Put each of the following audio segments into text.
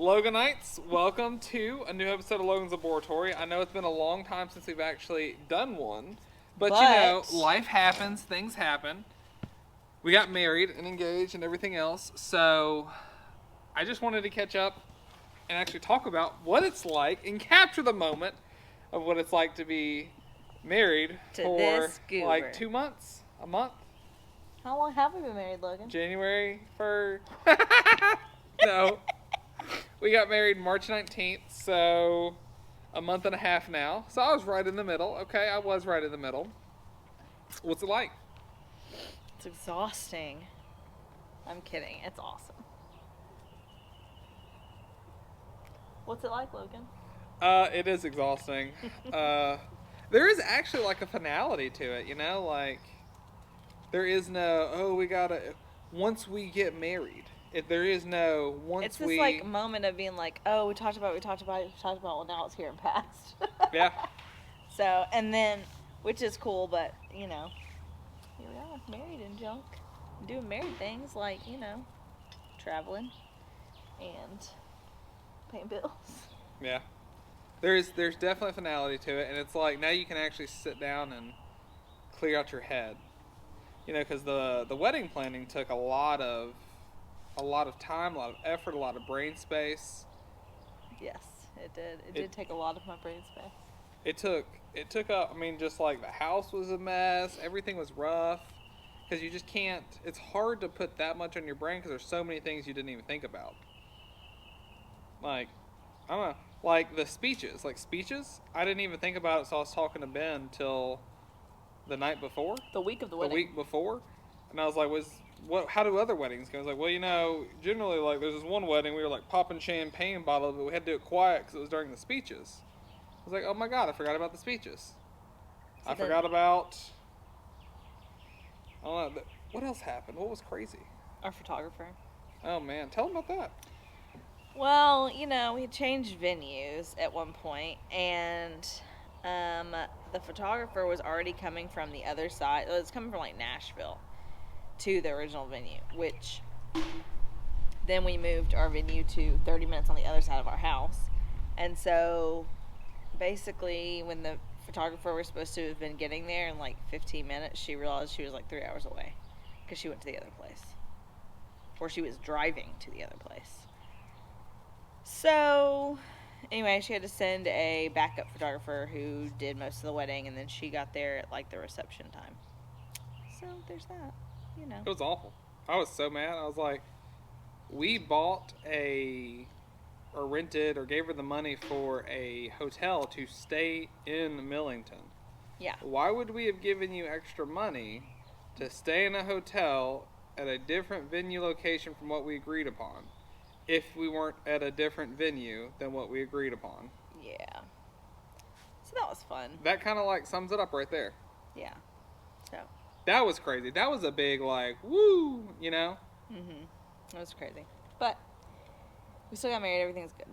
Loganites, welcome to a new episode of Logan's Laboratory. I know it's been a long time since we've actually done one, but you know, life happens, things happen. We got married and engaged and everything else, so I just wanted to catch up and actually talk about what it's like and capture the moment of what it's like to be married to for this goober. like 2 months, a month. How long have we been married, Logan? January for no. We got married March 19th, so a month and a half now. So I was right in the middle. Okay, I was right in the middle. What's it like? It's exhausting. I'm kidding. It's awesome. What's it like, Logan? It is exhausting. There is actually like a finality to it, you know? Like, there is no, we gotta, once we get married. If there is no it's this like moment of being like, oh, we talked about it, well, now it's here and past. Yeah. So, and then, which is cool, but, you know, here we are, married and junk. Doing married things like, you know, traveling and paying bills. Yeah. There's definitely a finality to it, and it's like, now you can actually sit down and clear out your head. You know, because the wedding planning took a lot of time, a lot of effort, a lot of brain space. Yes, it did. It did take a lot of my brain space. It took up, I mean, just like the house was a mess, everything was rough, because you just can't, it's hard to put that much on your brain because there's so many things you didn't even think about. Like, I don't know, like the speeches, I didn't even think about it, so I was talking to Ben till the night before. The week of the wedding. The week before. And I was like, how do other weddings go? I was like, well, you know, generally, like, there's this one wedding, we were, like, popping champagne bottles, but we had to do it quiet because it was during the speeches. I was like, oh, my God, I forgot about the speeches. I forgot about, I don't know, what else happened? What was crazy? Our photographer. Oh, man, tell them about that. Well, you know, we changed venues at one point, and the photographer was already coming from the other side. It was coming from, like, Nashville to the original venue, which then we moved our venue to 30 minutes on the other side of our house. And so basically when the photographer was supposed to have been getting there in like 15 minutes, she realized she was like 3 hours away because she went to the other place, or she was driving to the other place. So anyway, she had to send a backup photographer who did most of the wedding, and then she got there at like the reception time. So there's that. You know. It was awful. I was so mad. I was like, we bought or rented or gave her the money for a hotel to stay in Millington. Yeah. Why would we have given you extra money to stay in a hotel at a different venue location from what we agreed upon if we weren't at a different venue than what we agreed upon? Yeah. So that was fun. That kind of like sums it up right there. Yeah. So. That was crazy. That was a big, like, woo, you know? Mm-hmm. It was crazy. But we still got married. Everything's good.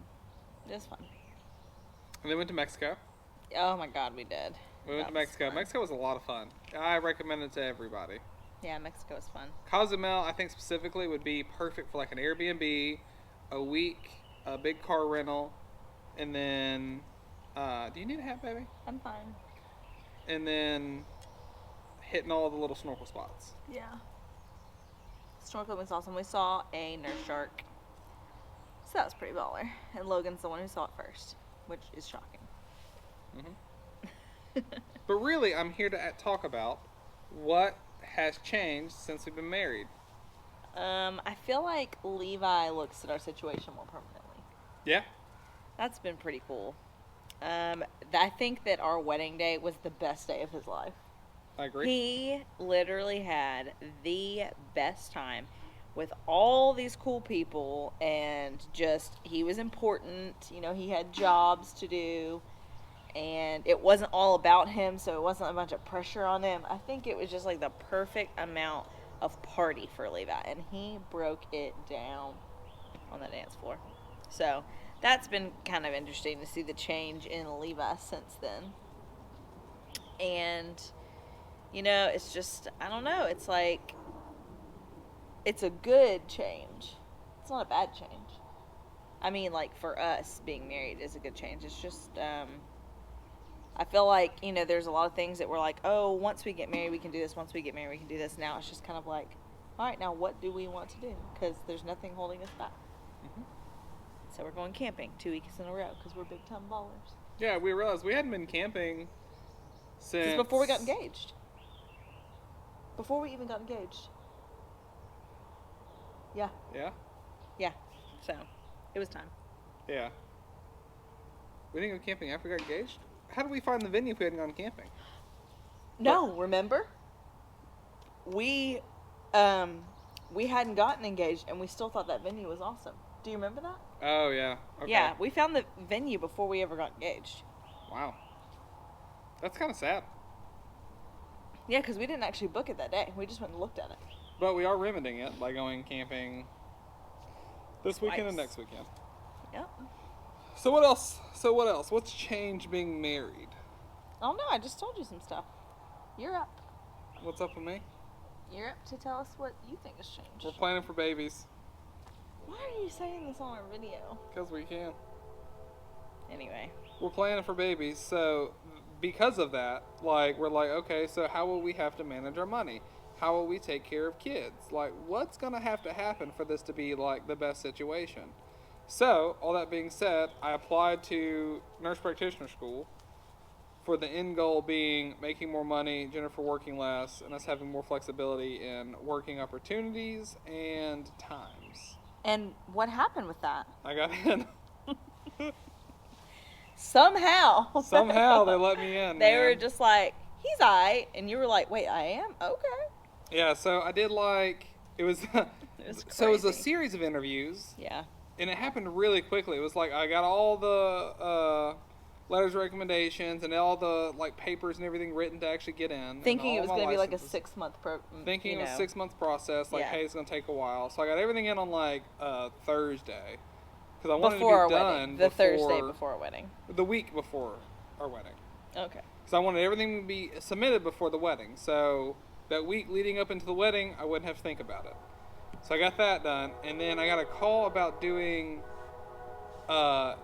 It was fun. And then went to Mexico. Oh, my God, we did. We went to Mexico. Mexico was a lot of fun. I recommend it to everybody. Yeah, Mexico was fun. Cozumel, I think specifically, would be perfect for, like, an Airbnb, a week, a big car rental, and then, do you need a hat, baby? I'm fine. And then hitting all the little snorkel spots. Yeah. Snorkeling was awesome. We saw a nurse shark. So that was pretty baller. And Logan's the one who saw it first, which is shocking. Mm-hmm. But really, I'm here to talk about what has changed since we've been married. I feel like Levi looks at our situation more permanently. Yeah. That's been pretty cool. I think that our wedding day was the best day of his life. I agree. He literally had the best time with all these cool people, and just, he was important. You know, he had jobs to do, and it wasn't all about him, so it wasn't a bunch of pressure on him. I think it was just like the perfect amount of party for Levi, and he broke it down on the dance floor. So that's been kind of interesting to see the change in Levi since then. And you know, it's just, I don't know, it's like, it's a good change. It's not a bad change. I mean, like, for us, being married is a good change. It's just, I feel like, there's a lot of things that we're like, oh, once we get married, we can do this. Once we get married, we can do this. Now it's just kind of like, all right, now what do we want to do? Because there's nothing holding us back. Mm-hmm. So we're going camping 2 weeks in a row because we're big time ballers. Yeah, we realized we hadn't been camping since before we got engaged. Before we even got engaged. Yeah. Yeah? Yeah. So, it was time. Yeah. We didn't go camping after we got engaged? How did we find the venue if we hadn't gone camping? No, remember? We hadn't gotten engaged and we still thought that venue was awesome. Do you remember that? Oh, yeah. Okay. Yeah, we found the venue before we ever got engaged. Wow. That's kind of sad. Yeah, because we didn't actually book it that day. We just went and looked at it. But we are remedying it by going camping this weekend and next weekend. Yep. So what else? What's changed being married? Oh, no, I just told you some stuff. You're up. What's up with me? You're up to tell us what you think has changed. We're planning for babies. Why are you saying this on our video? Because we can. Anyway. We're planning for babies, so because of that, like, we're like, okay, so how will we have to manage our money? How will we take care of kids? Like, what's going to have to happen for this to be, like, the best situation? So, all that being said, I applied to nurse practitioner school for the end goal being making more money, Jennifer working less, and us having more flexibility in working opportunities and times. And what happened with that? I got in. Somehow they let me in. They man. were just like, he's alright, and you were like, wait, I am? Okay. Yeah, so I did it was so it was a series of interviews. Yeah. And it happened really quickly. It was like I got all the letters of recommendations and all the like papers and everything written to actually get in. Thinking it was going to be like a 6-month Thinking it was a 6-month process. Like, hey, it's going to take a while. So I got everything in on like Thursday. Because I wanted to be done the Thursday before our wedding. The week before our wedding. Okay. Because I wanted everything to be submitted before the wedding. So that week leading up into the wedding, I wouldn't have to think about it. So I got that done. And then I got a call about doing, to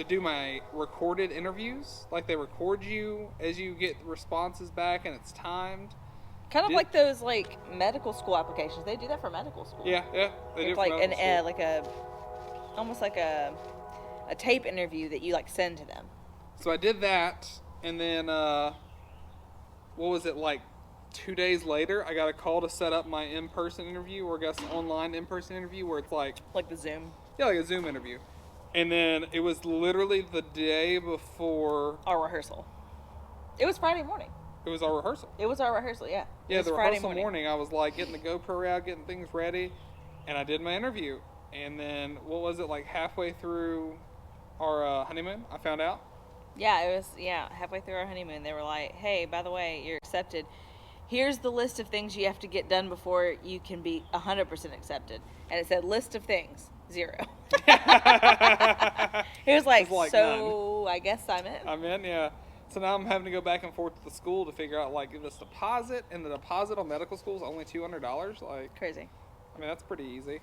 do my recorded interviews. Like, they record you as you get responses back and it's timed. Kind of like those, like, medical school applications. They do that for medical school. Yeah. They do it's like almost like a tape interview that you like send to them. So I did that, and then what was it, like 2 days later? I got a call to set up my in-person interview, or I guess online in-person interview, where it's like the Zoom. Yeah, like a Zoom interview. And then it was literally the day before our rehearsal. It was Friday morning. It was our rehearsal. Yeah. Yeah, the rehearsal morning. I was like getting the GoPro out, getting things ready, and I did my interview. And then, what was it, like halfway through our honeymoon, I found out? Yeah, it was, halfway through our honeymoon, they were like, hey, by the way, you're accepted. Here's the list of things you have to get done before you can be 100% accepted. And it said, list of things, 0. It was like so none. I guess I'm in. I'm in, yeah. So now I'm having to go back and forth to the school to figure out, like, this deposit, and the deposit on medical school is only $200. Like, crazy. I mean, that's pretty easy.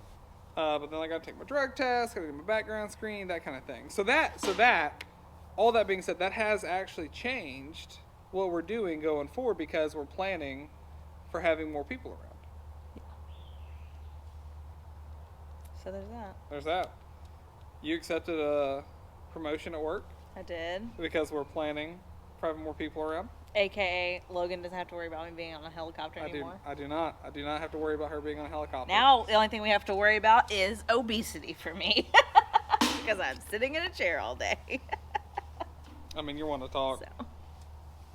But then I got to take my drug test, got to do my background screen, that kind of thing. So that, all that being said, that has actually changed what we're doing going forward because we're planning for having more people around. Yeah. So there's that. You accepted a promotion at work? I did. Because we're planning for having more people around? AKA, Logan doesn't have to worry about me being on a helicopter anymore. I do not. I do not have to worry about her being on a helicopter. Now, the only thing we have to worry about is obesity for me. Because I'm sitting in a chair all day. I mean, you're one to talk.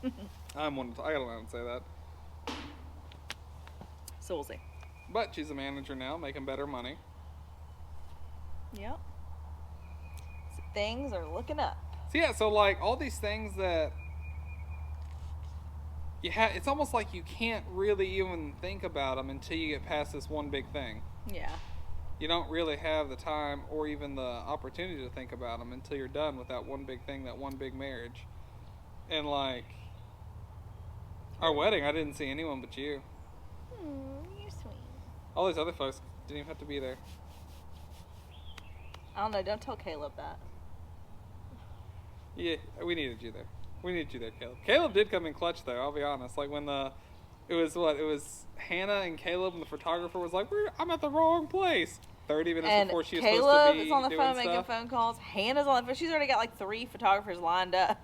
So. I'm one to talk. I gotta let him say that. So we'll see. But she's a manager now, making better money. Yep. So things are looking up. So yeah, so like all these things that it's almost like you can't really even think about them until you get past this one big thing. Yeah. You don't really have the time or even the opportunity to think about them until you're done with that one big thing, that one big marriage. And like our wedding, I didn't see anyone but you. You're sweet. All these other folks didn't even have to be there. I don't know. Don't tell Caleb that. Yeah, we needed you there. We needed you there, Caleb. Caleb did come in clutch, though. I'll be honest. Like when it was Hannah and Caleb, and the photographer was like, "I'm at the wrong place." 30 minutes And before she was Caleb supposed to be is on the doing phone stuff. making phone calls. Hannah's on the phone. She's already got like 3 photographers lined up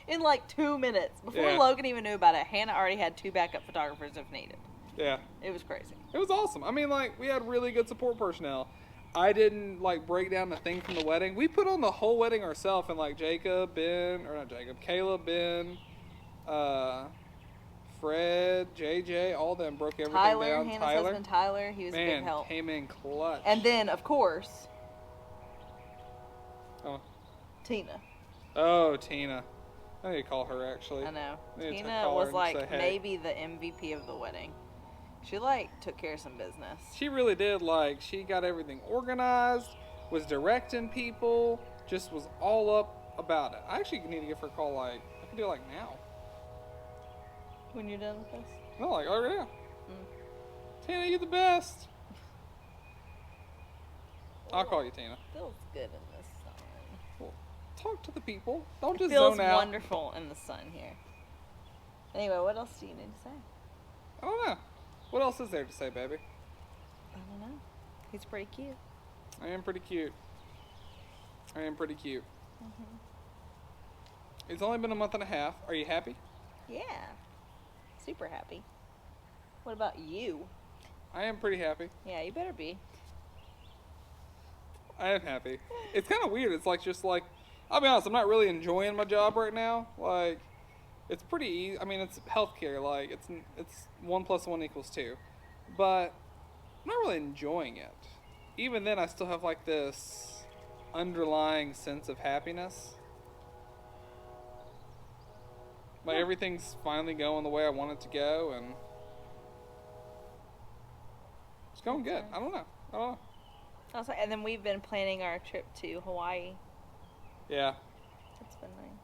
in like 2 minutes. Before Yeah. Logan even knew about it, Hannah already had 2 backup photographers if needed. Yeah. It was crazy. It was awesome. I mean, like, we had really good support personnel. I didn't, like, break down the thing from the wedding. We put on the whole wedding ourselves, and, like, Caleb, Ben, Fred, JJ, all them broke everything Tyler, down. Hannah's husband Tyler, he was a big Man, help. came in clutch. And then, of course, Oh. Tina. Oh, Tina. I need to call her, actually. I know. I need to Tina call her was and like say, hey. maybe the MVP of the wedding. She like took care of some business. She really did. Like, she got everything organized, was directing people, just was all up about it. I actually need to give her a call, like, I can do it, like, now. When you're done with this? No, like, oh, yeah. Tina, you're the best. I'll call you, Tina. Feels good in the sun. Well, talk to the people. Don't just Feels zone out. wonderful in the sun here. Anyway, what else do you need to say? I don't know. What else is there to say, baby? I don't know. He's pretty cute. I am pretty cute. It's only been a month and a half. Are you happy? Yeah. Super happy. What about you? I am pretty happy. Yeah, you better be. I am happy. It's kind of weird. It's like just like, I'll be honest, I'm not really enjoying my job right now. Like, it's pretty easy. I mean, it's healthcare. Like, it's 1 + 1 = 2. But I'm not really enjoying it. Even then, I still have like this underlying sense of happiness. Like, everything's finally going the way I want it to go, and it's going good. I don't know. Also, and then we've been planning our trip to Hawaii. Yeah, It's been nice.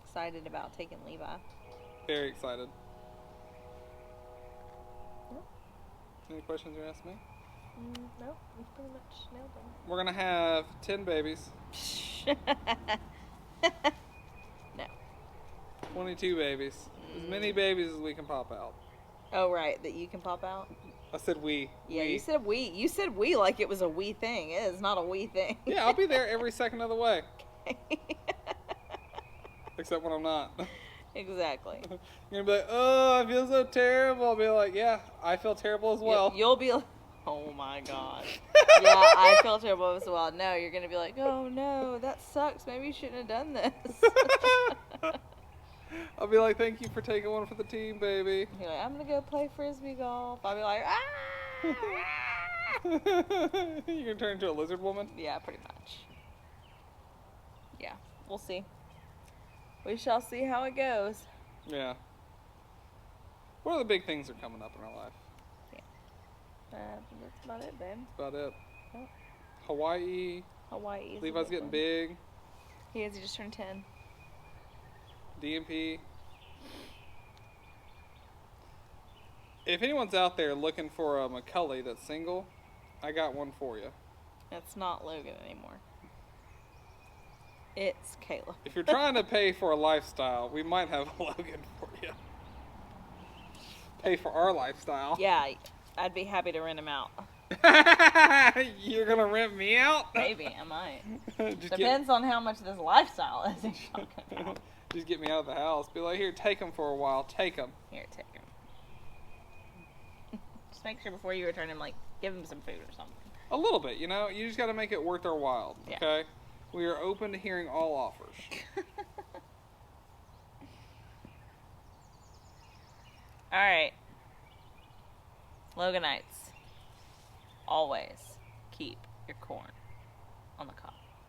Excited about taking Levi. very excited. Yep. Any questions you ask me? No, we pretty much nailed We're gonna have 10 babies, them. No. 22 babies, as many babies as we can pop out. Oh, right, that you can pop out? I said we. Yeah, we. you said we. You said we like it was a we thing. It is not a we thing. Yeah, I'll be there every second of the way, except when I'm not. Exactly. You're gonna be like, oh, I feel so terrible. I'll be like, yeah, I feel terrible as well. You'll be like, oh my god. Yeah, I feel terrible as well. No, you're going to be like, oh no, that sucks. Maybe you shouldn't have done this. I'll be like, thank you for taking one for the team, baby. You're like, I'm going to go play frisbee golf. I'll be like, You're gonna turn into a lizard woman? Yeah, pretty much. Yeah, we'll see. We shall see how it goes. Yeah. What other big things are coming up in our life? That's about it, babe. That's about it. Yep. Hawaii. Hawaii is a Levi's big getting one. big. He is. He just turned 10. DMP. If anyone's out there looking for a McCully that's single, I got one for you. It's not Logan anymore. It's Caleb. If you're trying to pay for a lifestyle, we might have a Logan for you. Pay for our lifestyle. Yeah, I'd be happy to rent him out. You're gonna rent me out? Maybe, I might. Just Depends on how much this lifestyle is he's talking about. Just get me out of the house. Be like, here, take him for a while. Take him. Here, take him. Just make sure before you return him, like, give him some food or something. A little bit, you know? You just got to make it worth our while, Yeah. okay? We are open to hearing all offers. All right. Loganites, always keep your corn.